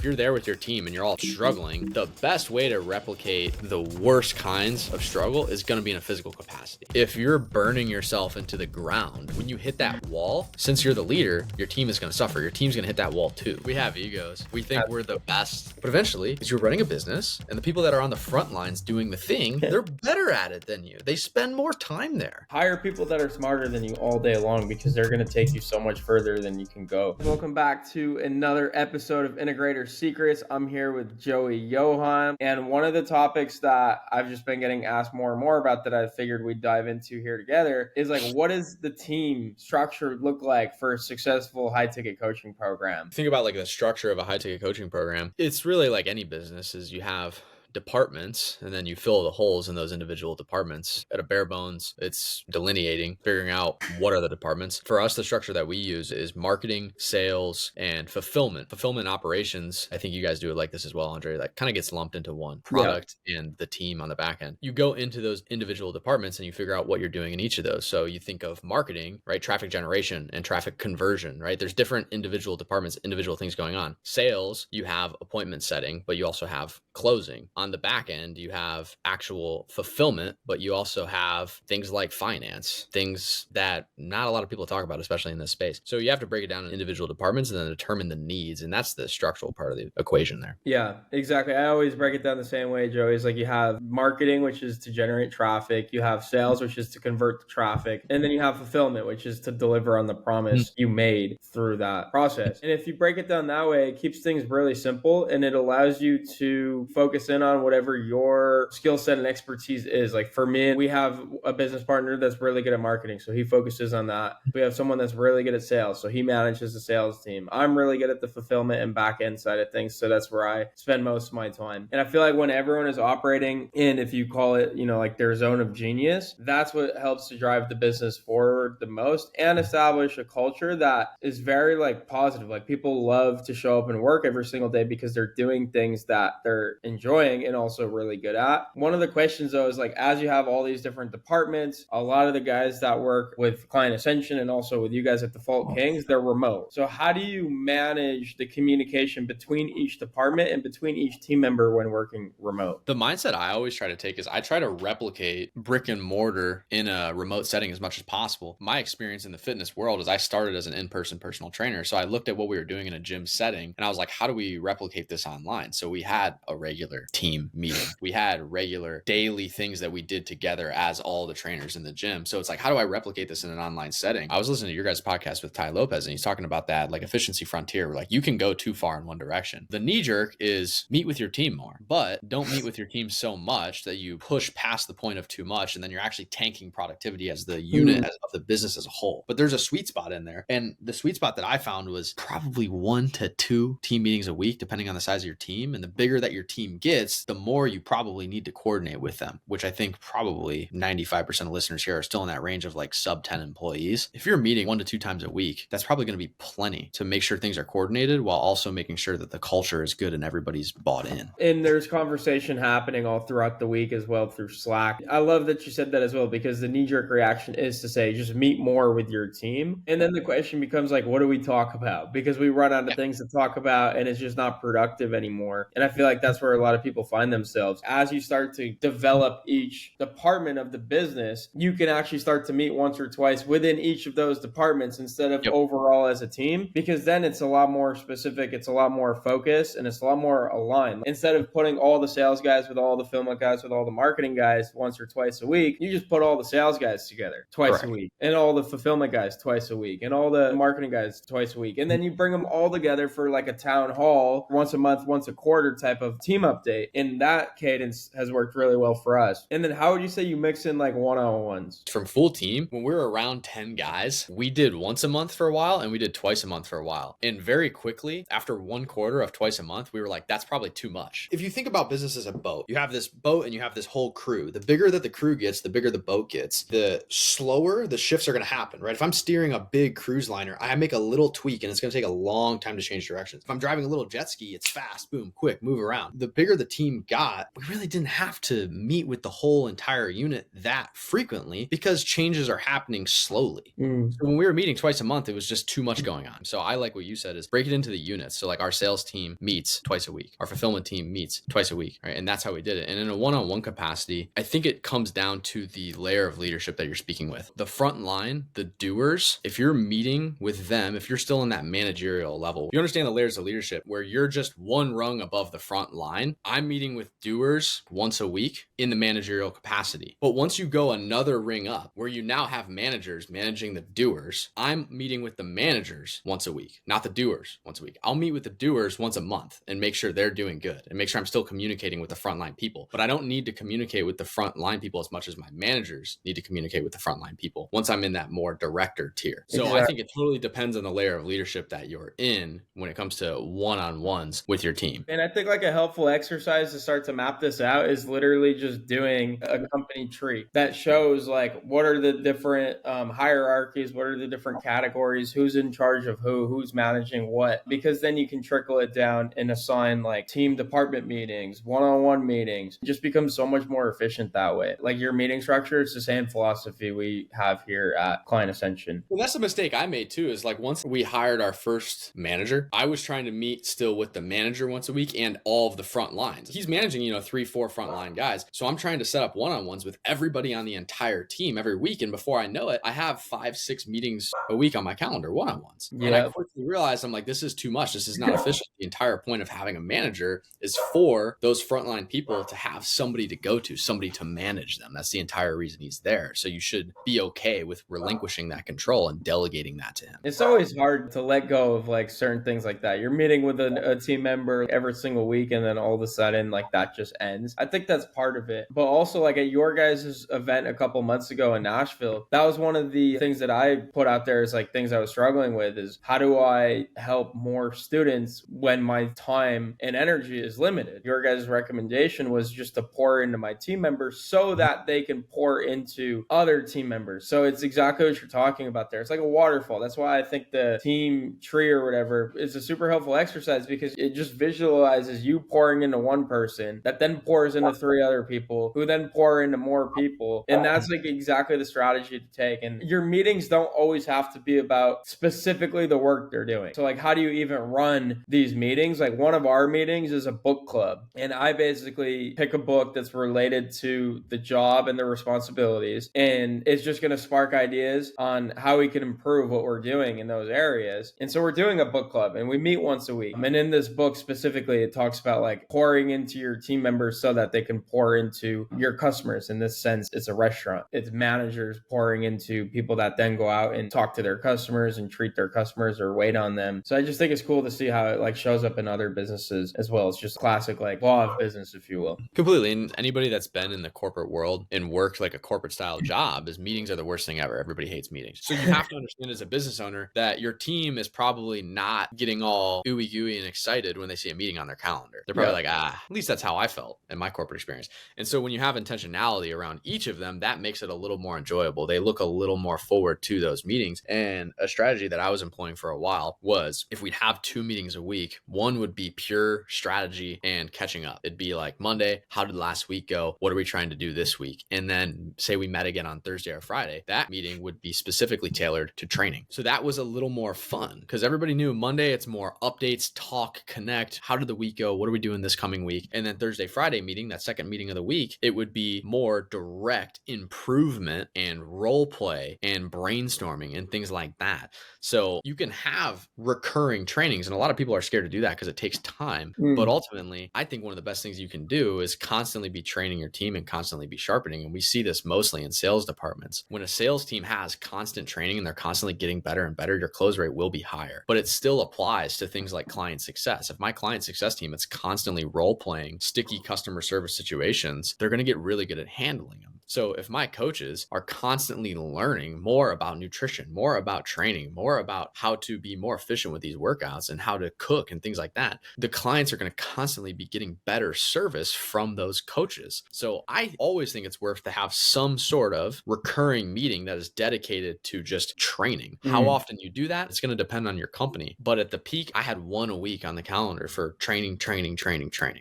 If you're there with your team and you're all struggling, the best way to replicate the worst kinds of struggle is going to be in a physical capacity. If you're burning yourself into the ground, when you hit that wall, since you're the leader, your team is going to suffer. Your team's going to hit that wall too. We have egos. We think we're the best. But eventually, as you're running a business and the people that are on the front lines doing the thing, they're better at it than you. They spend more time there. Hire people that are smarter than you all day long because they're going to take you so much further than you can go. Welcome back to another episode of Integrator Secrets. I'm here with Joey Johan, and one of the topics that I've just been getting asked more and more about that I figured we'd dive into here together is like, what does the team structure look like for a successful high-ticket coaching program? Think about like the structure of a high-ticket coaching program. It's really like any business is you have departments and then you fill the holes in those individual departments. At a bare bones, it's delineating, figuring out what are the departments. For us, the structure that we use is marketing, sales, and fulfillment. Fulfillment operations, I think you guys do it like this as well, Andre, that kind of gets lumped into one. Product and the team on the back end. You go into those individual departments and you figure out what you're doing in each of those. So you think of marketing, right? Traffic generation and traffic conversion, right? There's different individual departments, individual things going on. Sales, you have appointment setting, but you also have closing. On the back end, you have actual fulfillment, but you also have things like finance, things that not a lot of people talk about, especially in this space. So you have to break it down in individual departments and then determine the needs. And that's the structural part of the equation there. Yeah, exactly. I always break it down the same way, Joey. It's like you have marketing, which is to generate traffic. You have sales, which is to convert the traffic. And then you have fulfillment, which is to deliver on the promise you made through that process. And if you break it down that way, it keeps things really simple and it allows you to focus in on whatever your skill set and expertise is. Like for me, we have a business partner that's really good at marketing, so he focuses on that. We have someone that's really good at sales, so he manages the sales team. I'm really good at the fulfillment and back end side of things, so that's where I spend most of my time. And I feel like when everyone is operating in, if you call it, like their zone of genius, that's what helps to drive the business forward the most and establish a culture that is very like positive. Like people love to show up and work every single day because they're doing things that they're enjoying and also really good at. One of the questions though is like, as you have all these different departments, a lot of the guys that work with Client Ascension and also with you guys at Default Kings, they're remote. So how do you manage the communication between each department and between each team member when working remote? The mindset I always try to take is I try to replicate brick and mortar in a remote setting as much as possible. My experience in the fitness world is I started as an in-person personal trainer. So I looked at what we were doing in a gym setting and I was like, how do we replicate this online? So we had a regular team meeting. We had regular daily things that we did together as all the trainers in the gym. So it's like, how do I replicate this in an online setting? I was listening to your guys' podcast with Ty Lopez and he's talking about that like efficiency frontier. Where like you can go too far in one direction. The knee jerk is meet with your team more, but don't meet with your team so much that you push past the point of too much. And then you're actually tanking productivity as the unit of the business as a whole. But there's a sweet spot in there. And the sweet spot that I found was probably 1 to 2 team meetings a week, depending on the size of your team. And the bigger that your team gets, the more you probably need to coordinate with them, which I think probably 95% of listeners here are still in that range of like sub 10 employees. If you're meeting 1 to 2 times a week, that's probably going to be plenty to make sure things are coordinated while also making sure that the culture is good and everybody's bought in. And there's conversation happening all throughout the week as well through Slack. I love that you said that as well, because the knee-jerk reaction is to say, just meet more with your team. And then the question becomes like, what do we talk about? Because we run out of things to talk about and it's just not productive anymore. And I feel like that's where a lot of people find themselves. As you start to develop each department of the business, you can actually start to meet once or twice within each of those departments instead of overall as a team, because then it's a lot more specific, it's a lot more focused, and it's a lot more aligned. Instead of putting all the sales guys with all the fulfillment guys with all the marketing guys once or twice a week, you just put all the sales guys together twice a week, and all the fulfillment guys twice a week, and all the marketing guys twice a week. And then you bring them all together for like a town hall once a month, once a quarter type of team update. And that cadence has worked really well for us. And then how would you say you mix in like one-on-ones? From full team, when we were around 10 guys, we did once a month for a while and we did twice a month for a while. And very quickly, after 1 quarter of twice a month, we were like, that's probably too much. If you think about business as a boat, you have this boat and you have this whole crew. The bigger that the crew gets, the bigger the boat gets. The slower the shifts are going to happen, right? If I'm steering a big cruise liner, I make a little tweak and it's going to take a long time to change directions. If I'm driving a little jet ski, it's fast, boom, quick, move around. The bigger the team team got, we really didn't have to meet with the whole entire unit that frequently because changes are happening slowly. So when we were meeting twice a month, it was just too much going on. So I like what you said is break it into the units. So like our sales team meets twice a week. Our fulfillment team meets twice a week, right? And that's how we did it. And in a one-on-one capacity, I think it comes down to the layer of leadership that you're speaking with. The front line, the doers, if you're meeting with them, if you're still in that managerial level, you understand the layers of leadership where you're just one rung above the front line. I'm meeting with doers once a week in the managerial capacity. But once you go another ring up where you now have managers managing the doers, I'm meeting with the managers once a week, not the doers once a week. I'll meet with the doers once a month and make sure they're doing good and make sure I'm still communicating with the frontline people. But I don't need to communicate with the frontline people as much as my managers need to communicate with the frontline people once I'm in that more director tier. So I think it totally depends on the layer of leadership that you're in when it comes to one-on-ones with your team. And I think like a helpful exercise to start to map this out is literally just doing a company tree that shows like what are the different hierarchies, what are the different categories, who's in charge of who's managing what, because then you can trickle it down and assign like team department meetings, one-on-one meetings. It just becomes so much more efficient that way. Like your meeting structure, it's the same philosophy we have here at Client Ascension. Well, that's a mistake I made too, is like once we hired our first manager, I was trying to meet still with the manager once a week and all of the front lines. He's managing, 3-4 frontline guys. So I'm trying to set up one-on-ones with everybody on the entire team every week. And before I know it, I have 5-6 meetings a week on my calendar, one-on-ones. Yeah. And I quickly realized I'm like, this is too much. This is not efficient. The entire point of having a manager is for those frontline people to have somebody to go to, somebody to manage them. That's the entire reason he's there. So you should be okay with relinquishing that control and delegating that to him. It's always hard to let go of like certain things like that. You're meeting with a team member every single week and then all of a sudden like that just ends. I think that's part of it. But also like at your guys' event a couple months ago in Nashville, that was one of the things that I put out there as like things I was struggling with is how do I help more students when my time and energy is limited? Your guys' recommendation was just to pour into my team members so that they can pour into other team members. So it's exactly what you're talking about there. It's like a waterfall. That's why I think the team tree or whatever is a super helpful exercise because it just visualizes you pouring into one person that then pours into 3 other people who then pour into more people. And that's like exactly the strategy to take. And your meetings don't always have to be about specifically the work they're doing. So like, how do you even run these meetings? Like one of our meetings is a book club. And I basically pick a book that's related to the job and the responsibilities. And it's just going to spark ideas on how we can improve what we're doing in those areas. And so we're doing a book club and we meet once a week. And in this book specifically, it talks about like pouring into your team members so that they can pour into your customers. In this sense, it's a restaurant. It's managers pouring into people that then go out and talk to their customers and treat their customers or wait on them. So I just think it's cool to see how it like shows up in other businesses as well. It's just classic like law of business, if you will. Completely. And anybody that's been in the corporate world and worked like a corporate style job is meetings are the worst thing ever. Everybody hates meetings. So you have to understand as a business owner that your team is probably not getting all ooey gooey and excited when they see a meeting on their calendar. They're probably like, at least that's how I felt in my corporate experience. And so when you have intentionality around each of them, that makes it a little more enjoyable. They look a little more forward to those meetings. And a strategy that I was employing for a while was if we'd have 2 meetings a week, one would be pure strategy and catching up. It'd be like Monday, how did last week go? What are we trying to do this week? And then say we met again on Thursday or Friday, that meeting would be specifically tailored to training. So that was a little more fun because everybody knew Monday, it's more updates, talk, connect. How did the week go? What are we doing this coming week? And then Thursday, Friday meeting, that second meeting of the week, it would be more direct improvement and role play and brainstorming and things like that. So you can have recurring trainings, and a lot of people are scared to do that because it takes time. But ultimately, I think one of the best things you can do is constantly be training your team and constantly be sharpening. And we see this mostly in sales departments. When a sales team has constant training and they're constantly getting better and better, your close rate will be higher. But it still applies to things like client success. If my client success team is constantly role playing sticky customer service situations, they're going to get really good at handling them. So if my coaches are constantly learning more about nutrition, more about training, more about how to be more efficient with these workouts and how to cook and things like that, the clients are going to constantly be getting better service from those coaches. So I always think it's worth to have some sort of recurring meeting that is dedicated to just training. How often you do that, it's going to depend on your company. But at the peak, I had one a week on the calendar for training.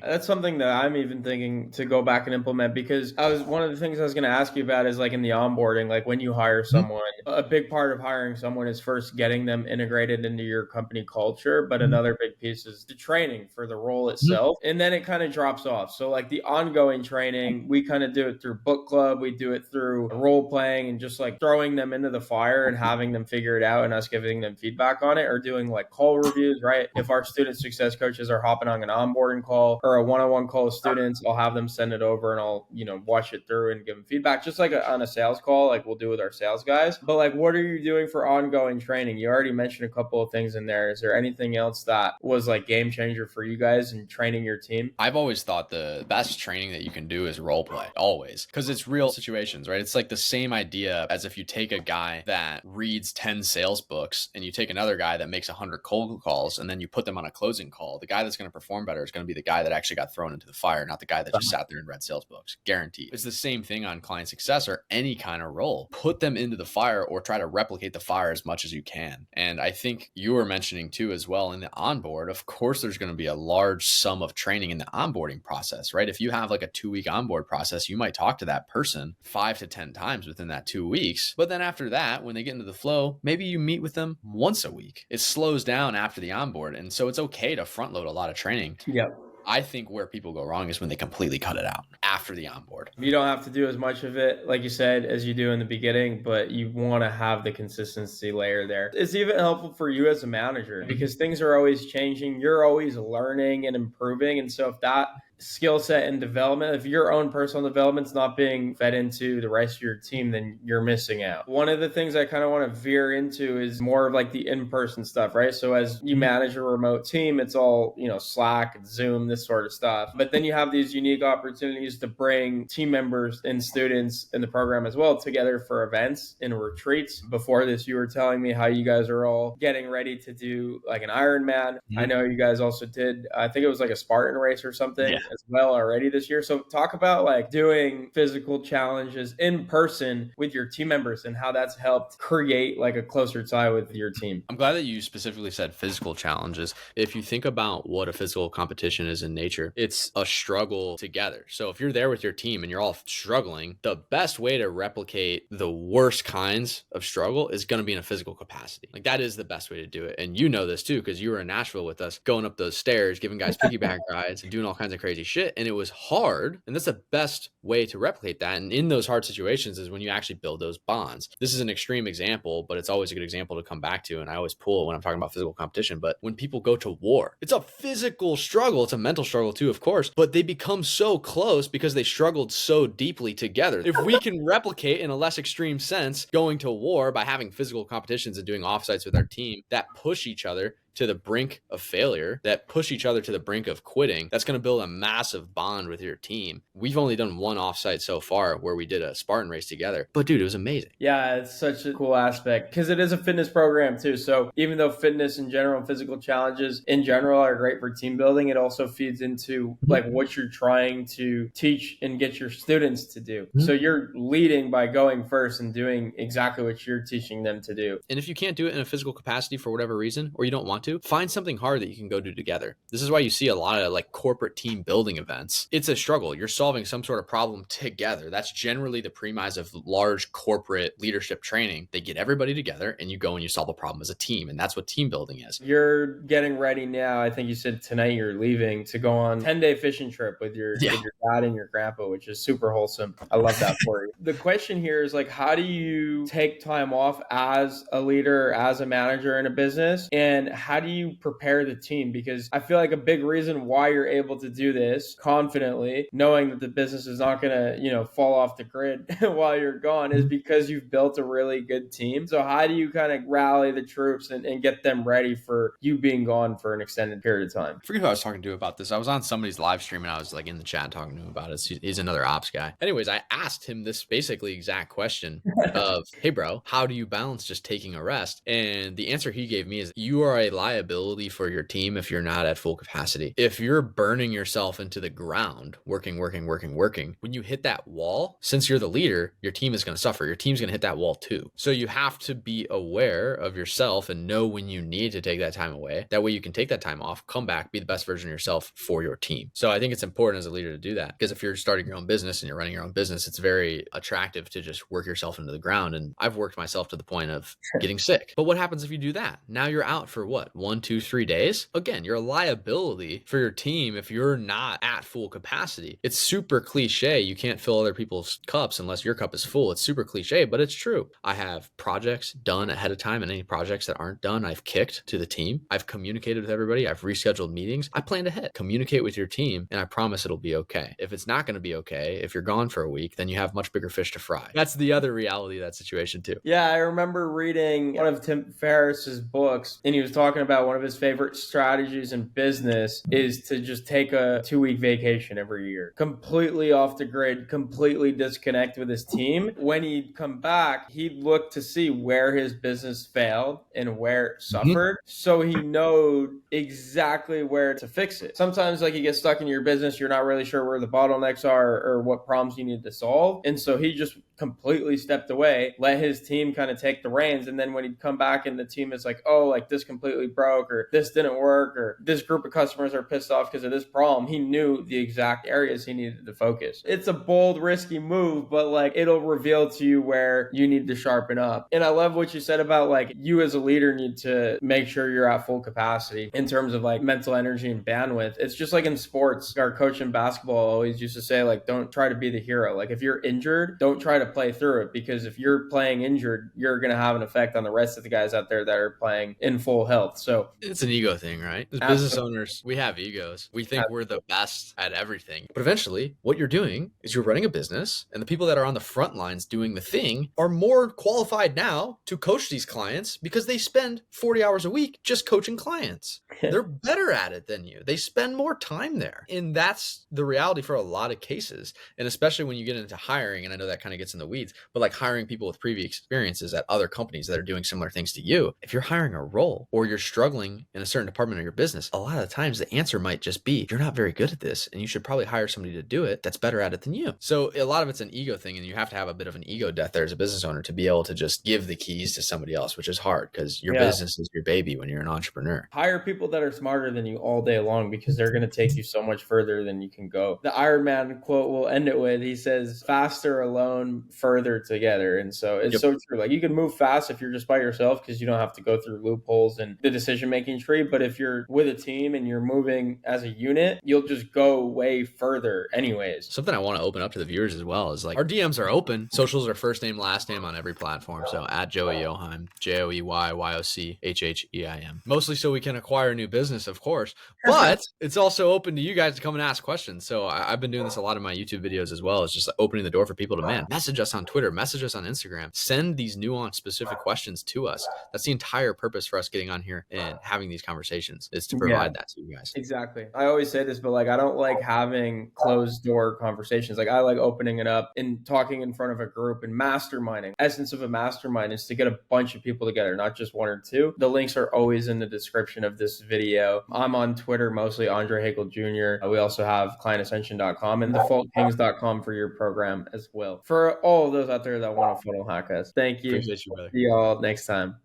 That's something that I'm even thinking to go back and implement, because one of the things I was going to ask you about is like in the onboarding, like when you hire someone, a big part of hiring someone is first getting them integrated into your company culture. But another big piece is the training for the role itself. And then it kind of drops off. So like the ongoing training, we kind of do it through book club. We do it through role playing and just like throwing them into the fire and having them figure it out and us giving them feedback on it, or doing like call reviews, right? If our student success coaches are hopping on an onboarding call or a one-on-one call with students, I'll have them send it over and I'll, watch it through and give them feedback, just like on a sales call, like we'll do with our sales guys. But like, what are you doing for ongoing training? You already mentioned a couple of things in there. Is there anything else that was like game changer for you guys in training your team? I've always thought the best training that you can do is role play, always, because it's real situations, right? It's like the same idea as if you take a guy that reads 10 sales books and you take another guy that makes 100 cold calls and then you put them on a closing call. The guy that's going to perform better is going to be the guy that actually got thrown into the fire, not the guy that just sat there and read sales books. Guaranteed. It's the same thing on client success or any kind of role. Put them into the fire or try to replicate the fire as much as you can. And I think you were mentioning too as well in the onboard, of course, there's going to be a large sum of training in the onboarding process, right? If you have like a 2-week onboard process, you might talk to that person 5 to 10 times within that 2 weeks. But then after that, when they get into the flow, maybe you meet with them once a week. It slows down after the onboard. And so it's okay to front load a lot of training. Yep. I think where people go wrong is when they completely cut it out after the onboard. You don't have to do as much of it, like you said, as you do in the beginning, but you want to have the consistency layer there. It's even helpful for you as a manager because things are always changing. You're always learning and improving. And so if that skill set and development, if your own personal development's not being fed into the rest of your team, then you're missing out. One of the things I kind of want to veer into is more of like the in-person stuff, right? So as you manage a remote team, it's all, Slack and Zoom, this sort of stuff. But then you have these unique opportunities to bring team members and students in the program as well together for events and retreats. Before this, you were telling me how you guys are all getting ready to do like an Ironman. I know you guys also did, I think it was like a Spartan race or something as well already this year. So talk about like doing physical challenges in person with your team members and how that's helped create like a closer tie with your team. I'm glad that you specifically said physical challenges. If you think about what a physical competition is in nature, it's a struggle together. So if you're there with your team and you're all struggling, the best way to replicate the worst kinds of struggle is going to be in a physical capacity. Like that is the best way to do it. And you know this too, because you were in Nashville with us, going up those stairs, giving guys piggyback rides and doing all kinds of crazy shit. And it was hard. And that's the best way to replicate that. And in those hard situations is when you actually build those bonds. This is an extreme example, but it's always a good example to come back to. And I always pull it when I'm talking about physical competition. But when people go to war, it's a physical struggle. It's a mental struggle too, of course, but they become so close because they struggled so deeply together. If we can replicate in a less extreme sense going to war by having physical competitions and doing offsites with our team that push each other to the brink of failure, that push each other to the brink of quitting, that's going to build a massive bond with your team. We've only done one offsite so far where we did a Spartan race together, but dude, it was amazing. Yeah, it's such a cool aspect because it is a fitness program too. So even though fitness in general and physical challenges in general are great for team building, it also feeds into like what you're trying to teach and get your students to do. So you're leading by going first and doing exactly what you're teaching them to do. And if you can't do it in a physical capacity for whatever reason, or you don't want to, find something hard that you can go do together. This is why you see a lot of like corporate team building events. It's a struggle. You're solving some sort of problem together. That's generally the premise of large corporate leadership training. They get everybody together and you go and you solve a problem as a team. And that's what team building is. You're getting ready now. I think you said tonight you're leaving to go on a 10-day fishing trip with your dad and your grandpa, which is super wholesome. I love that for you. The question here is like, how do you take time off as a leader, as a manager in a business? And how how do you prepare the team? Because I feel like a big reason why you're able to do this confidently, knowing that the business is not going to, fall off the grid while you're gone, is because you've built a really good team. So how do you kind of rally the troops and get them ready for you being gone for an extended period of time? I forget who I was talking to about this. I was on somebody's live stream and I was like in the chat talking to him about it. He's another ops guy. Anyways, I asked him this basically exact question of, hey bro, how do you balance just taking a rest? And the answer he gave me is, you are a liability for your team if you're not at full capacity. If you're burning yourself into the ground, working, when you hit that wall, since you're the leader, your team is going to suffer. Your team's going to hit that wall too. So you have to be aware of yourself and know when you need to take that time away. That way you can take that time off, come back, be the best version of yourself for your team. So I think it's important as a leader to do that, because if you're starting your own business and you're running your own business, it's very attractive to just work yourself into the ground. And I've worked myself to the point of getting sick. But what happens if you do that? Now you're out for what? 1, 2, 3 days? Again, you're a liability for your team if you're not at full capacity. It's super cliche. You can't fill other people's cups unless your cup is full. It's super cliche, but it's true. I have projects done ahead of time, and any projects that aren't done, I've kicked to the team. I've communicated with everybody. I've rescheduled meetings. I planned ahead. Communicate with your team, and I promise it'll be okay. If it's not going to be okay, if you're gone for a week, then you have much bigger fish to fry. That's the other reality of that situation too. Yeah, I remember reading one of Tim Ferriss's books, and he was talking about one of his favorite strategies in business is to just take a 2-week vacation every year, completely off the grid, completely disconnect with his team. When he'd come back, he'd look to see where his business failed and where it suffered, so he knowed exactly where to fix it. Sometimes like you get stuck in your business, you're not really sure where the bottlenecks are or what problems you need to solve. And so he just completely stepped away, let his team kind of take the reins. And then when he'd come back and the team is like, oh, like this completely broke, or this didn't work, or this group of customers are pissed off because of this problem, he knew the exact areas he needed to focus. It's a bold, risky move, but like it'll reveal to you where you need to sharpen up. And I love what you said about like you as a leader need to make sure you're at full capacity in terms of like mental energy and bandwidth. It's just like in sports, our coach in basketball always used to say, like, don't try to be the hero. Like if you're injured, don't try to play through it, because if you're playing injured, you're going to have an effect on the rest of the guys out there that are playing in full health. So it's an ego thing, right? As business owners, we have egos. We think we're the best at everything. But eventually, what you're doing is you're running a business, and the people that are on the front lines doing the thing are more qualified now to coach these clients because they spend 40 hours a week just coaching clients. They're better at it than you. They spend more time there. And that's the reality for a lot of cases. And especially when you get into hiring, and I know that kind of gets in the weeds, but like hiring people with previous experiences at other companies that are doing similar things to you. If you're hiring a role or you're struggling in a certain department of your business, a lot of the times the answer might just be, you're not very good at this and you should probably hire somebody to do it that's better at it than you. So a lot of it's an ego thing, and you have to have a bit of an ego death there as a business owner to be able to just give the keys to somebody else, which is hard because your business is your baby when you're an entrepreneur. Hire people that are smarter than you all day long, because they're going to take you so much further than you can go. The Iron Man quote we'll end it with, he says, faster alone, further together. And so it's so true. Like you can move fast if you're just by yourself because you don't have to go through loopholes in the decision-making tree. But if you're with a team and you're moving as a unit, you'll just go way further anyways. Something I want to open up to the viewers as well is like our DMs are open. Socials are first name, last name on every platform. So at Joey Yochheim, JoeyYochheim. Mostly so we can acquire new business, of course, but it's also open to you guys to come and ask questions. So I've been doing this a lot in my YouTube videos as well. It's just opening the door for people to, man, message us on Twitter, message us on Instagram, send these nuanced specific questions to us. That's the entire purpose for us getting on here and having these conversations, is to provide that to you guys. Exactly. I always say this, but like, I don't like having closed door conversations. Like I like opening it up and talking in front of a group and masterminding. Essence of a mastermind is to get a bunch of people together, not just one or two. The links are always in the description of this video. I'm on Twitter, mostly Andre Hagel Jr. We also have clientascension.com and defaultkings.com for your program as well. For all of those out there that want to funnel hack us, thank you. Appreciate you, brother. See y'all next time.